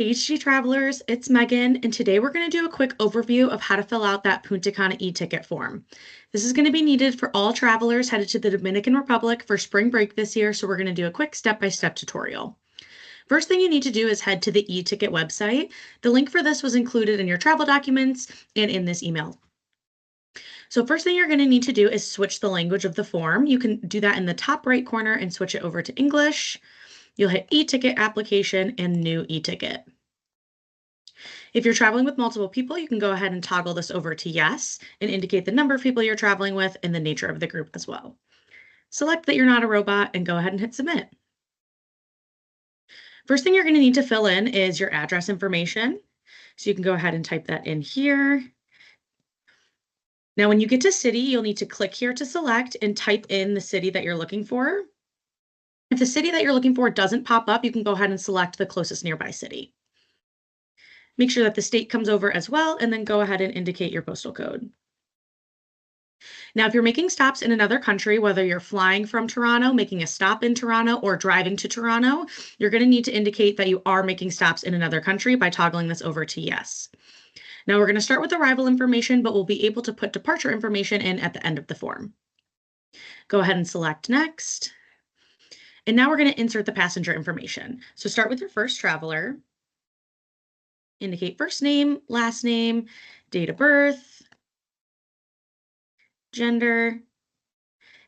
HG Travelers, it's Megan, and today we're going to do a quick overview of how to fill out that Punta Cana e-ticket form. This is going to be needed for all travelers headed to the Dominican Republic for spring break this year, so we're going to do a quick step-by-step tutorial. First thing you need to do is head to the e-ticket website. The link for this was included in your travel documents and in this email. So first thing you're going to need to do is switch the language of the form. You can do that in the top right corner and switch it over to English. You'll hit e-ticket application and new e-ticket. If you're traveling with multiple people, you can go ahead and toggle this over to yes and indicate the number of people you're traveling with and the nature of the group as well. Select that you're not a robot and go ahead and hit submit. First thing you're going to need to fill in is your address information. So you can go ahead and type that in here. Now, when you get to city, you'll need to click here to select and type in the city that you're looking for. If the city that you're looking for doesn't pop up, you can go ahead and select the closest nearby city. Make sure that the state comes over as well, and then go ahead and indicate your postal code. Now, if you're making stops in another country, whether you're flying from Toronto, making a stop in Toronto, or driving to Toronto, you're going to need to indicate that you are making stops in another country by toggling this over to yes. Now, we're going to start with arrival information, but we'll be able to put departure information in at the end of the form. Go ahead and select next. And now we're going to insert the passenger information. So start with your first traveler. Indicate first name, last name, date of birth, gender,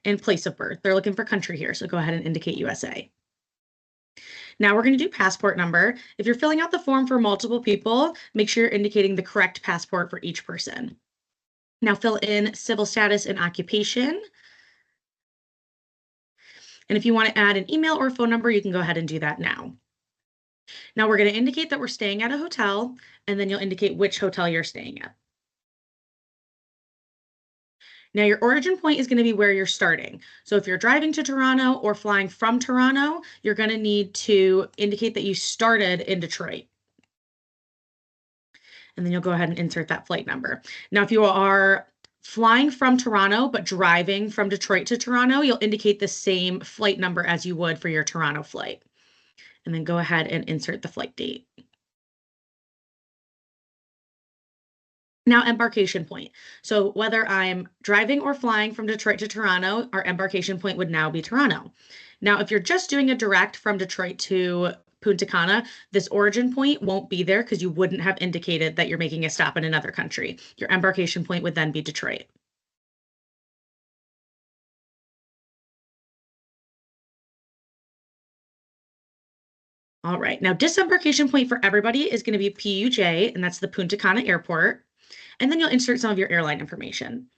and place of birth. They're looking for country here, so go ahead and indicate USA. Now we're going to do passport number. If you're filling out the form for multiple people, make sure you're indicating the correct passport for each person. Now fill in civil status and occupation. And if you want to add an email or phone number, you can go ahead and do that now. Now we're going to indicate that we're staying at a hotel, and then you'll indicate which hotel you're staying at. Now your origin point is going to be where you're starting. So if you're driving to Toronto or flying from Toronto, you're going to need to indicate that you started in Detroit. And then you'll go ahead and insert that flight number. Now, if you are flying from Toronto but driving from Detroit to Toronto, you'll indicate the same flight number as you would for your Toronto flight. And then go ahead and insert the flight date. Now, embarkation point. So whether I'm driving or flying from Detroit to Toronto, our embarkation point would now be Toronto. Now, if you're just doing a direct from Detroit to Punta Cana, this origin point won't be there because you wouldn't have indicated that you're making a stop in another country. Your embarkation point would then be Detroit. All right, now disembarkation point for everybody is going to be PUJ, and that's the Punta Cana Airport. And then you'll insert some of your airline information.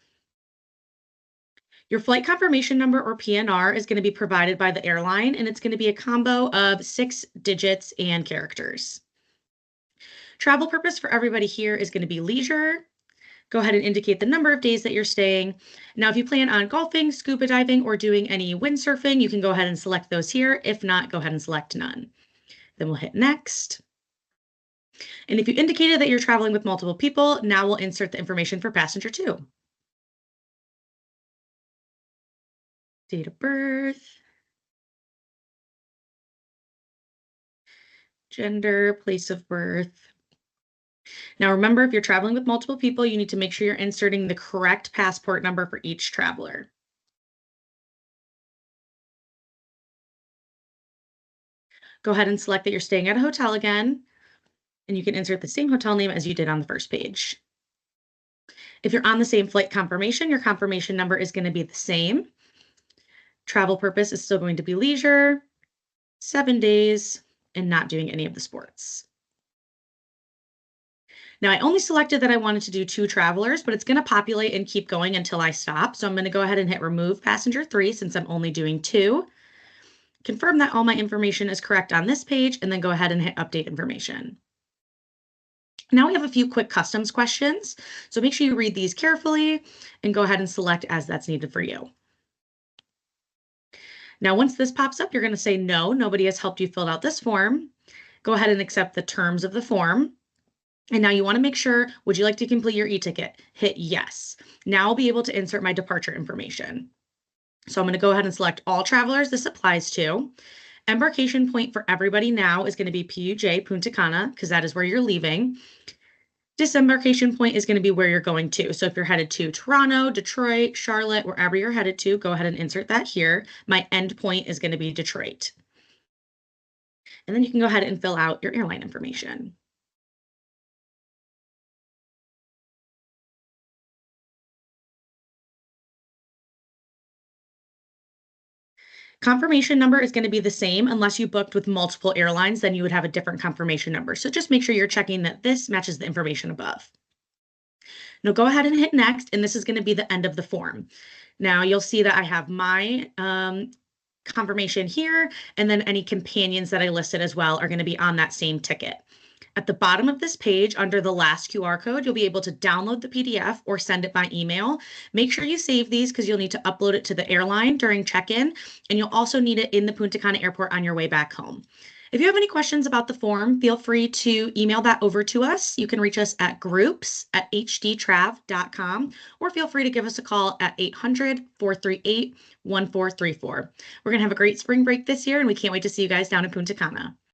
Your flight confirmation number, or PNR, is going to be provided by the airline, and it's going to be a combo of 6 digits and characters. Travel purpose for everybody here is going to be leisure. Go ahead and indicate the number of days that you're staying. Now, if you plan on golfing, scuba diving, or doing any windsurfing, you can go ahead and select those here. If not, go ahead and select none. Then we'll hit next. And if you indicated that you're traveling with multiple people, now we'll insert the information for passenger 2. Date of birth, gender, place of birth. Now remember, if you're traveling with multiple people, you need to make sure you're inserting the correct passport number for each traveler. Go ahead and select that you're staying at a hotel again, and you can insert the same hotel name as you did on the first page. If you're on the same flight confirmation, your confirmation number is going to be the same. Travel purpose is still going to be leisure, 7 days, and not doing any of the sports. Now, I only selected that I wanted to do 2 travelers, but it's going to populate and keep going until I stop. So I'm going to go ahead and hit remove passenger 3 since I'm only doing 2. Confirm that all my information is correct on this page, and then go ahead and hit update information. Now we have a few quick customs questions. So make sure you read these carefully and go ahead and select as that's needed for you. Now, once this pops up, you're going to say, no, nobody has helped you fill out this form. Go ahead and accept the terms of the form. And now you want to make sure, would you like to complete your e-ticket? Hit yes. Now I'll be able to insert my departure information. So I'm going to go ahead and select all travelers this applies to. Embarkation point for everybody now is going to be PUJ, Punta Cana, because that is where you're leaving. Disembarkation point is going to be where you're going to. So if you're headed to Toronto, Detroit, Charlotte, wherever you're headed to, go ahead and insert that here. My end point is going to be Detroit. And then you can go ahead and fill out your airline information. Confirmation number is going to be the same unless you booked with multiple airlines, then you would have a different confirmation number. So just make sure you're checking that this matches the information above. Now go ahead and hit next, and this is going to be the end of the form. Now you'll see that I have my confirmation here, and then any companions that I listed as well are going to be on that same ticket. At the bottom of this page, under the last QR code, you'll be able to download the PDF or send it by email. Make sure you save these because you'll need to upload it to the airline during check-in, and you'll also need it in the Punta Cana airport on your way back home. If you have any questions about the form, feel free to email that over to us. You can reach us at groups@hdtrav.com, or feel free to give us a call at 800-438-1434. We're going to have a great spring break this year, and we can't wait to see you guys down in Punta Cana.